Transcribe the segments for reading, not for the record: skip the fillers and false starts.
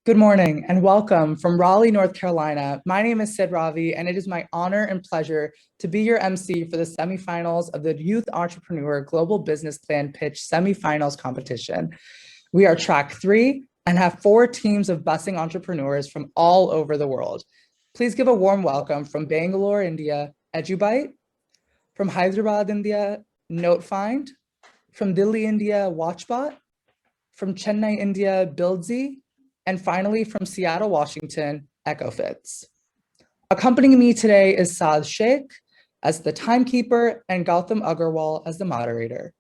Good morning and welcome from Raleigh, North Carolina. My name is Sid Ravi, and it is my honor and pleasure to be your MC for the semifinals of the Youth Entrepreneur Global Business Plan Pitch Semifinals competition. We are track 3 and have 4 teams of busing entrepreneurs from all over the world. Please give a warm welcome from Bangalore, India, Edubyt, from Hyderabad, India, NoteFind, from Delhi, India, WatchBot, from Chennai, India, Buildsy, and finally from Seattle, Washington, EchoFits. Accompanying me today is Saad Sheikh as the timekeeper and Gautam Agarwal as the moderator.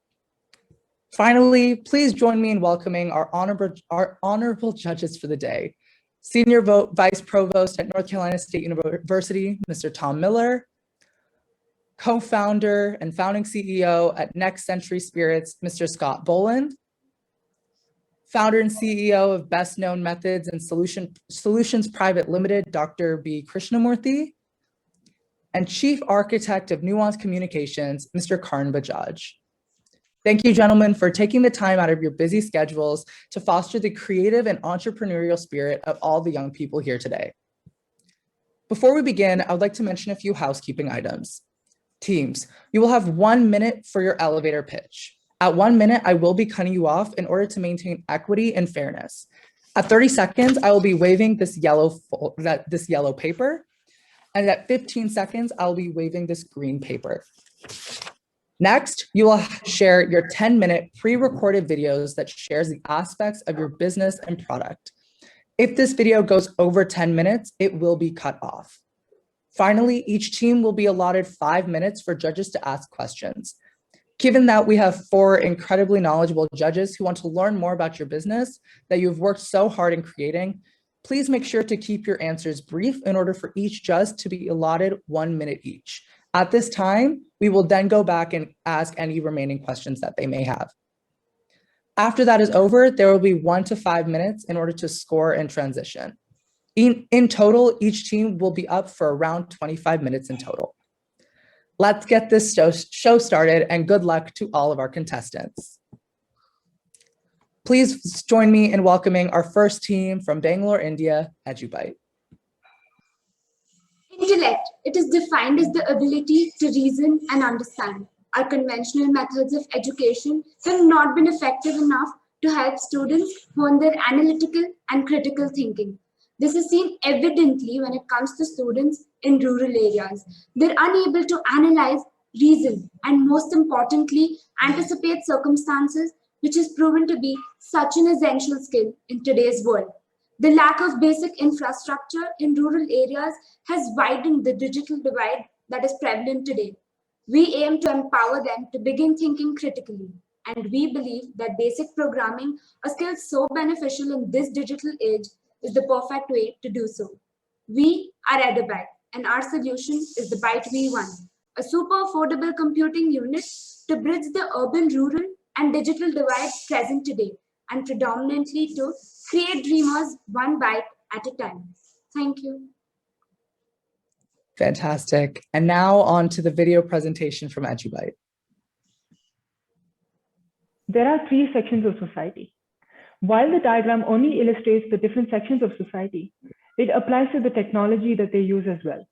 Finally, please join me in welcoming our honorable judges for the day. Senior Vice Provost at North Carolina State University, Mr. Tom Miller, co-founder and founding CEO at Next Century Spirits, Mr. Scott Boland, founder and CEO of Best Known Methods and Solutions Private Limited, Dr. B. Krishnamurthy, and Chief Architect of Nuance Communications, Mr. Karn Bajaj. Thank you, gentlemen, for taking the time out of your busy schedules to foster the creative and entrepreneurial spirit of all the young people here today. Before we begin, I would like to mention a few housekeeping items. Teams, you will have 1 minute for your elevator pitch. At 1 minute, I will be cutting you off in order to maintain equity and fairness. At 30 seconds, I will be waving this yellow paper. And at 15 seconds, I'll be waving this green paper. Next, you will share your 10-minute pre-recorded videos that shares the aspects of your business and product. If this video goes over 10 minutes, it will be cut off. Finally, each team will be allotted 5 minutes for judges to ask questions. Given that we have 4 incredibly knowledgeable judges who want to learn more about your business that you've worked so hard in creating, please make sure to keep your answers brief in order for each judge to be allotted 1 minute each. At this time, we will then go back and ask any remaining questions that they may have. After that is over, there will be 1 to 5 minutes in order to score and transition. In total, each team will be up for around 25 minutes in total. Let's get this show started, and good luck to all of our contestants. Please join me in welcoming our first team from Bangalore, India, Edubyt. Intellect. It is defined as the ability to reason and understand. Our conventional methods of education have not been effective enough to help students hone their analytical and critical thinking. This is seen evidently when it comes to students in rural areas. They're unable to analyze, reason, and most importantly, anticipate circumstances, which is proven to be such an essential skill in today's world. The lack of basic infrastructure in rural areas has widened the digital divide that is prevalent today. We aim to empower them to begin thinking critically, and we believe that basic programming, a skill so beneficial in this digital age, is the perfect way to do so. We are Edubyt, and our solution is the Byte V1, a super affordable computing unit to bridge the urban-rural and digital divide present today, and predominantly to create dreamers 1 byte at a time. Thank you. Fantastic. And now on to the video presentation from Edubyt. There are 3 sections of society. While the diagram only illustrates the different sections of society, it applies to the technology that they use as well.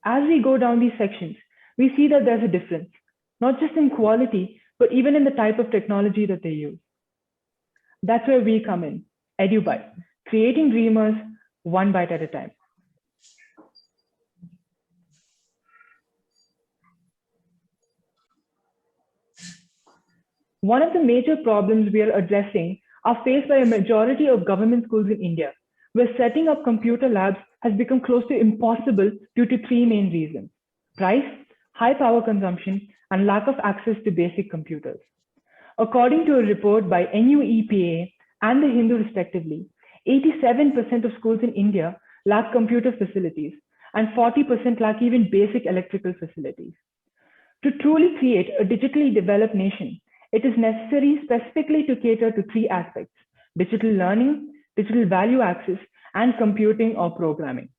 As we go down these sections, we see that there's a difference, not just in quality, but even in the type of technology that they use. That's where we come in, Edubyt, creating dreamers 1 byte at a time. One of the major problems we are addressing are faced by a majority of government schools in India, where setting up computer labs has become close to impossible due to 3 main reasons: price, high power consumption, and lack of access to basic computers. According to a report by NUEPA and The Hindu respectively, 87% of schools in India lack computer facilities, and 40% lack even basic electrical facilities. To truly create a digitally developed nation, it is necessary specifically to cater to 3 aspects: digital learning, digital value access, and computing or programming.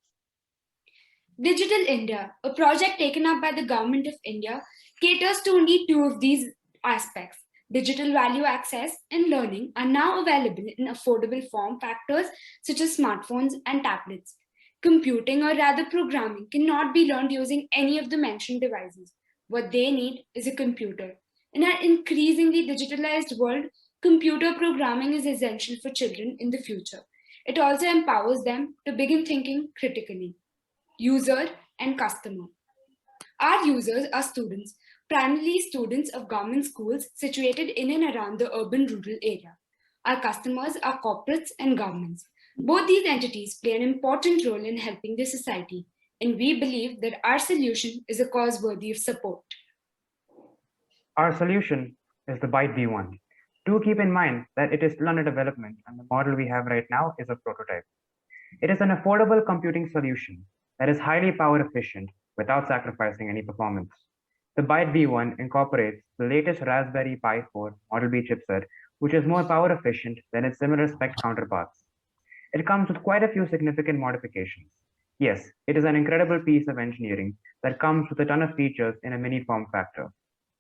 Digital India, a project taken up by the Government of India, caters to only 2 of these aspects. Digital value access and learning are now available in affordable form factors such as smartphones and tablets. Computing, or rather programming, cannot be learned using any of the mentioned devices. What they need is a computer. In our increasingly digitalized world, computer programming is essential for children in the future. It also empowers them to begin thinking critically. User and customer. Our users are students, primarily students of government schools situated in and around the urban rural area. Our customers are corporates and governments. Both these entities play an important role in helping the society, and we believe that our solution is a cause worthy of support. Our solution is the Byte V1. Do keep in mind that it is still under development and the model we have right now is a prototype. It is an affordable computing solution that is highly power efficient without sacrificing any performance. The Byte V1 incorporates the latest Raspberry Pi 4 Model B chipset, which is more power efficient than its similar spec counterparts. It comes with quite a few significant modifications. Yes, it is an incredible piece of engineering that comes with a ton of features in a mini form factor.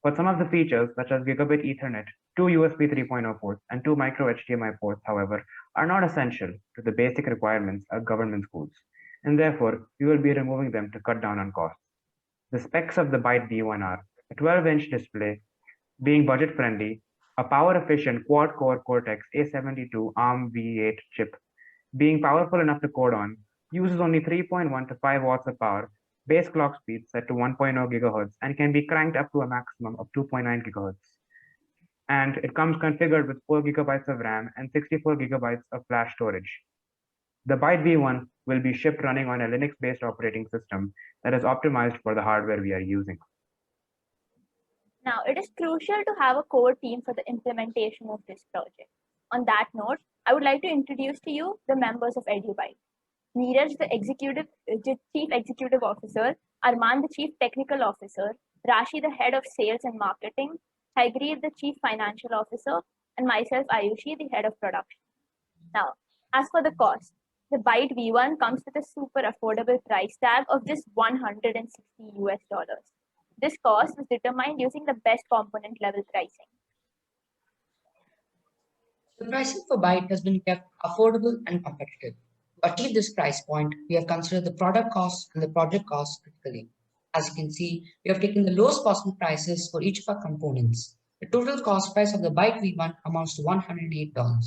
But some of the features, such as Gigabit Ethernet, 2 USB 3.0 ports, and 2 micro HDMI ports, however, are not essential to the basic requirements of government schools, and therefore we will be removing them to cut down on costs. The specs of the Byte V1 are a 12-inch display, being budget-friendly, a power-efficient quad-core Cortex A72 ARM V8 chip, being powerful enough to code on, uses only 3.1 to 5 watts of power, base clock speed set to 1.0 gigahertz, and can be cranked up to a maximum of 2.9 gigahertz. And it comes configured with 4 gigabytes of RAM and 64 gigabytes of flash storage. The Byte V1 will be shipped running on a Linux-based operating system that is optimized for the hardware we are using. Now, it is crucial to have a core team for the implementation of this project. On that note, I would like to introduce to you the members of Edubyt. Neeraj, the Chief Executive Officer, Arman, the Chief Technical Officer, Rashi, the Head of Sales and Marketing, Hygreet, the Chief Financial Officer, and myself, Ayushi, the Head of Production. Now, as for the cost, the Byte V1 comes with a super affordable price tag of just $160 US. This cost was determined using the best component level pricing. The pricing for Byte has been kept affordable and competitive. To achieve this price point, we have considered the product cost and the project cost critically. As you can see, we have taken the lowest possible prices for each of our components. The total cost price of the Byte V1 amounts to $108.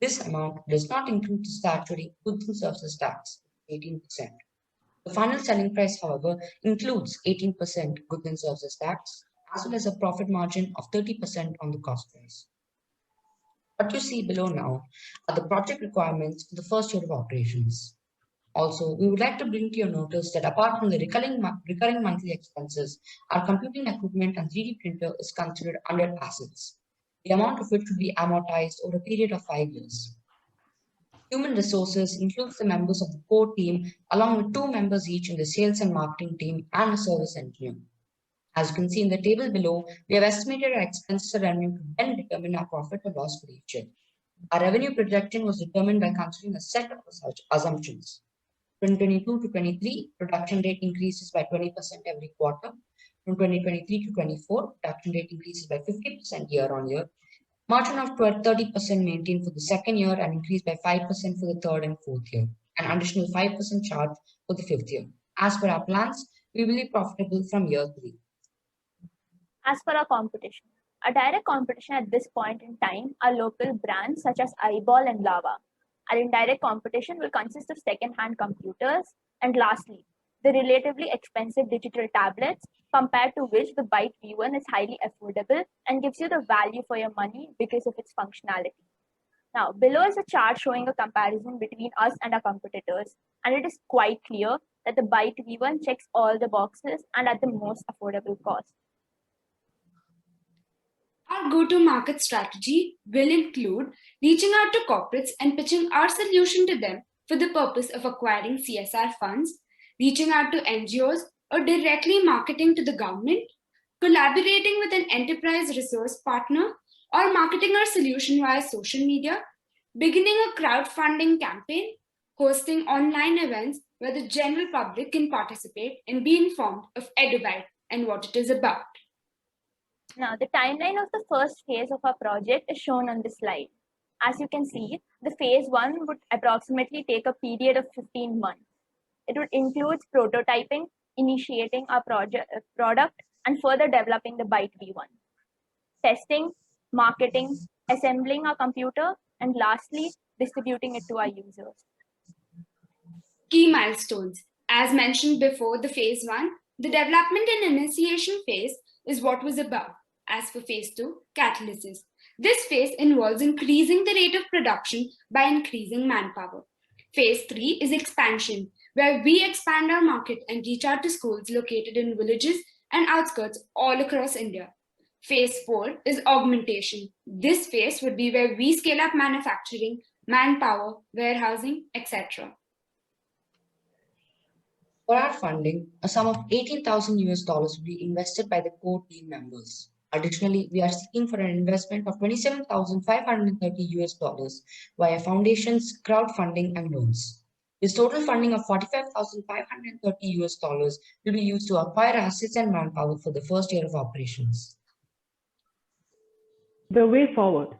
This amount does not include the statutory goods and services tax, 18%. The final selling price, however, includes 18% goods and services tax, as well as a profit margin of 30% on the cost price. What you see below now are the project requirements for the first year of operations. Also, we would like to bring to your notice that apart from the recurring monthly expenses, our computing equipment and 3D printer is considered under assets, the amount of which would be amortized over a period of 5 years. Human resources includes the members of the core team, along with 2 members each in the sales and marketing team and a service engineer. As you can see in the table below, we have estimated our expenses and revenue to then determine our profit or loss for each year. Our revenue projection was determined by considering a set of such assumptions. 2022 to 23, production rate increases by 20% every quarter. From 2023 to 24, production rate increases by 50% year on year. Margin of 30% maintained for the second year and increased by 5% for the third and fourth year, an additional 5% charge for the fifth year. As per our plans, we will be profitable from year 3. As for our competition, our direct competition at this point in time are local brands such as Eyeball and Lava. Our indirect competition will consist of second-hand computers, and lastly, the relatively expensive digital tablets, compared to which the Byte V1 is highly affordable and gives you the value for your money because of its functionality. Now, below is a chart showing a comparison between us and our competitors, and it is quite clear that the Byte V1 checks all the boxes and at the most affordable cost. Our go-to-market strategy will include reaching out to corporates and pitching our solution to them for the purpose of acquiring CSR funds, reaching out to NGOs, or directly marketing to the government, collaborating with an enterprise resource partner, or marketing our solution via social media, beginning a crowdfunding campaign, hosting online events where the general public can participate and be informed of Edubyt and what it is about. Now, the timeline of the first phase of our project is shown on this slide. As you can see, the phase 1 would approximately take a period of 15 months. It would include prototyping, initiating our product, and further developing the Byte V1. Testing, marketing, assembling our computer, and lastly, distributing it to our users. Key milestones. As mentioned before the phase 1, the development and initiation phase is what was above. As for phase 2, catalysis. This phase involves increasing the rate of production by increasing manpower. Phase 3 is expansion, where we expand our market and reach out to schools located in villages and outskirts all across India. Phase 4 is augmentation. This phase would be where we scale up manufacturing, manpower, warehousing, etc. For our funding, a sum of $18,000 will be invested by the core team members. Additionally, we are seeking for an investment of $27,530 via foundations, crowdfunding, and loans. This total funding of $45,530 will be used to acquire assets and manpower for the first year of operations. The way forward.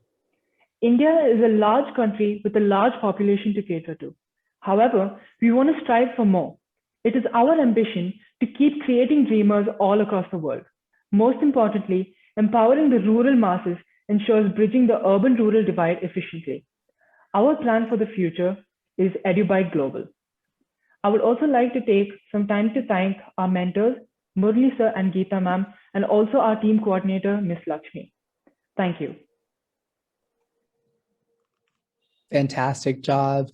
India is a large country with a large population to cater to. However, we want to strive for more. It is our ambition to keep creating dreamers all across the world. Most importantly, empowering the rural masses ensures bridging the urban-rural divide efficiently. Our plan for the future is Edubyt Global. I would also like to take some time to thank our mentors, Murli sir and Geeta ma'am, and also our team coordinator, Ms. Lakshmi. Thank you. Fantastic job.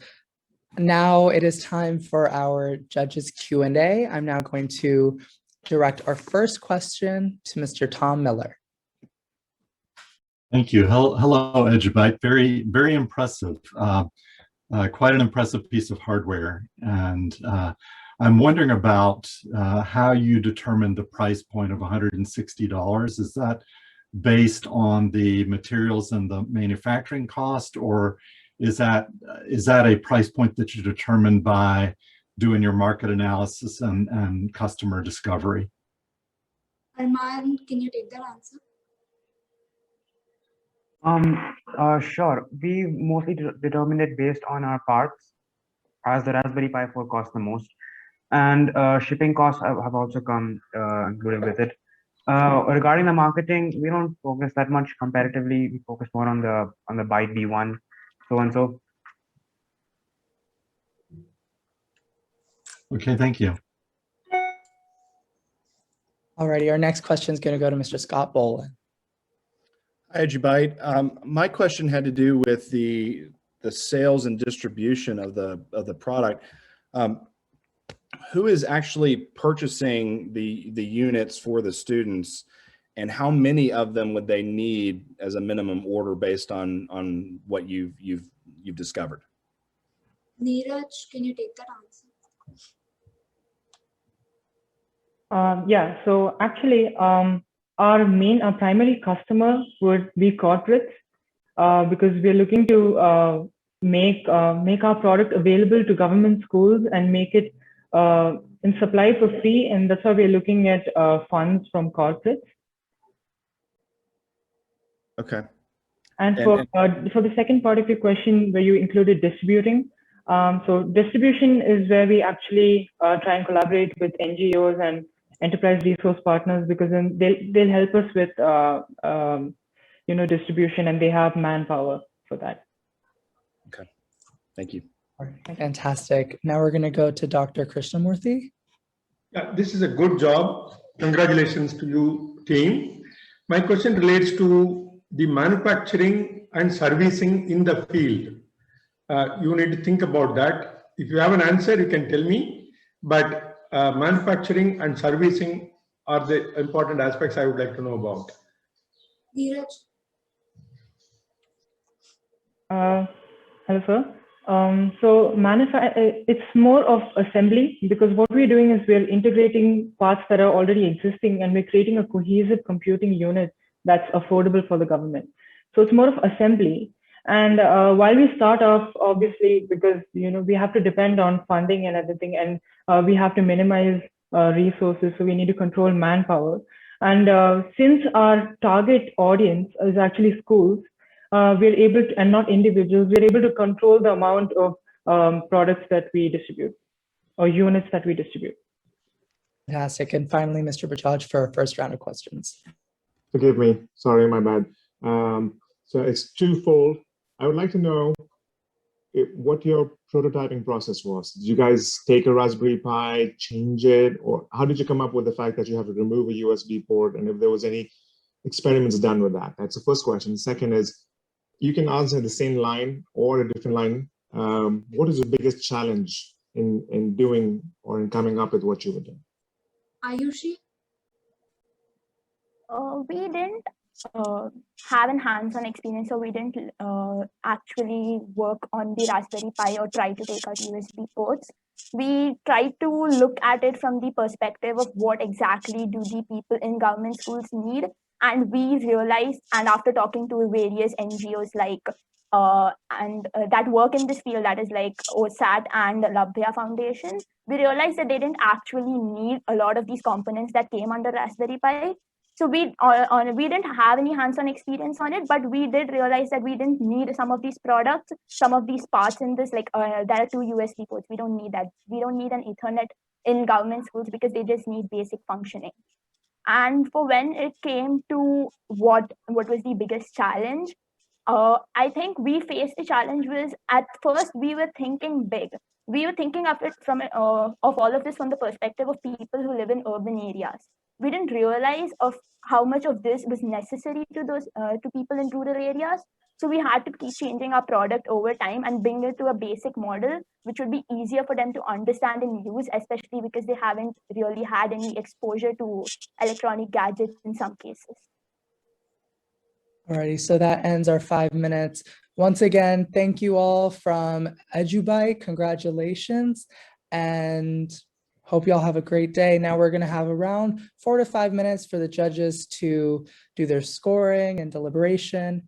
Now it is time for our judges Q&A. I'm now going to direct our first question to Mr. Tom Miller. Thank you. Hello, Edubyt. Very, very impressive. Quite an impressive piece of hardware. And I'm wondering about how you determined the price point of $160. Is that based on the materials and the manufacturing cost, or is that a price point that you determined by doing your market analysis and customer discovery? Arman, can you take that answer? Sure. We mostly determined it based on our parts, as the Raspberry Pi 4 costs the most, and shipping costs have also come included with it. Regarding the marketing, we don't focus that much comparatively. We focus more on the Byte V1, so and so. Okay, thank you. Alrighty, our next question is going to go to Mr. Scott Boland. Hi, Edubyt. My question had to do with the sales and distribution of the product. Who is actually purchasing the units for the students, and how many of them would they need as a minimum order based on what you've discovered? Neeraj, can you take that answer? Yeah, so actually, our primary customer would be corporates because we're looking to make our product available to government schools and make it in supply for free, and that's why we're looking at funds from corporates. Okay. And for the second part of your question, where you included distributing, so distribution is where we actually try and collaborate with NGOs and enterprise resource partners, because then they'll help us with distribution, and they have manpower for that. Okay, thank you. All right, fantastic. Now we're going to go to Dr. Krishnamurthy. Yeah, this is a good job. Congratulations to you, team. My question relates to the manufacturing and servicing in the field. You need to think about that. If you have an answer, you can tell me, but manufacturing and servicing are the important aspects I would like to know about. Neeraj? Hello, sir. So it's more of assembly, because what we're doing is we're integrating parts that are already existing, and we're creating a cohesive computing unit that's affordable for the government. So it's more of assembly. And while we start off, obviously, because we have to depend on funding and everything, and we have to minimize resources, so we need to control manpower. And since our target audience is actually schools, we're able to, and not individuals, we're able to control the amount of products that we distribute or units that we distribute. Fantastic. And finally, Mr. Bajaj for our first round of questions. Forgive me, sorry, my bad. So it's twofold. I would like to know what your prototyping process was. Did you guys take a Raspberry Pi, change it, or how did you come up with the fact that you have to remove a USB port, and if there was any experiments done with that? That's the first question. Second is, you can answer the same line or a different line. What is the biggest challenge in doing or in coming up with what you were doing? Ayushi? We didn't have an hands-on experience, so we didn't actually work on the Raspberry Pi or try to take out USB ports. We tried to look at it from the perspective of what exactly do the people in government schools need, and we realized, and after talking to various NGOs like that work in this field, that is like OSAT and Labhya Foundation, we realized that they didn't actually need a lot of these components that came under Raspberry Pi. So we didn't have any hands-on experience on it, but we did realize that we didn't need some of these products, some of these parts in this, like there are 2 USB ports. We don't need that. We don't need an Ethernet in government schools because they just need basic functioning. And for when it came to what was the biggest challenge, I think we faced a challenge was at first we were thinking big. We were thinking of it from of all of this from the perspective of people who live in urban areas. We didn't realize of how much of this was necessary to those to people in rural areas. So we had to keep changing our product over time and bring it to a basic model, which would be easier for them to understand and use, especially because they haven't really had any exposure to electronic gadgets in some cases. Alrighty, so that ends our 5 minutes. Once again, thank you all from Edubyt. Congratulations, and hope you all have a great day. Now we're going to have around 4 to 5 minutes for the judges to do their scoring and deliberation.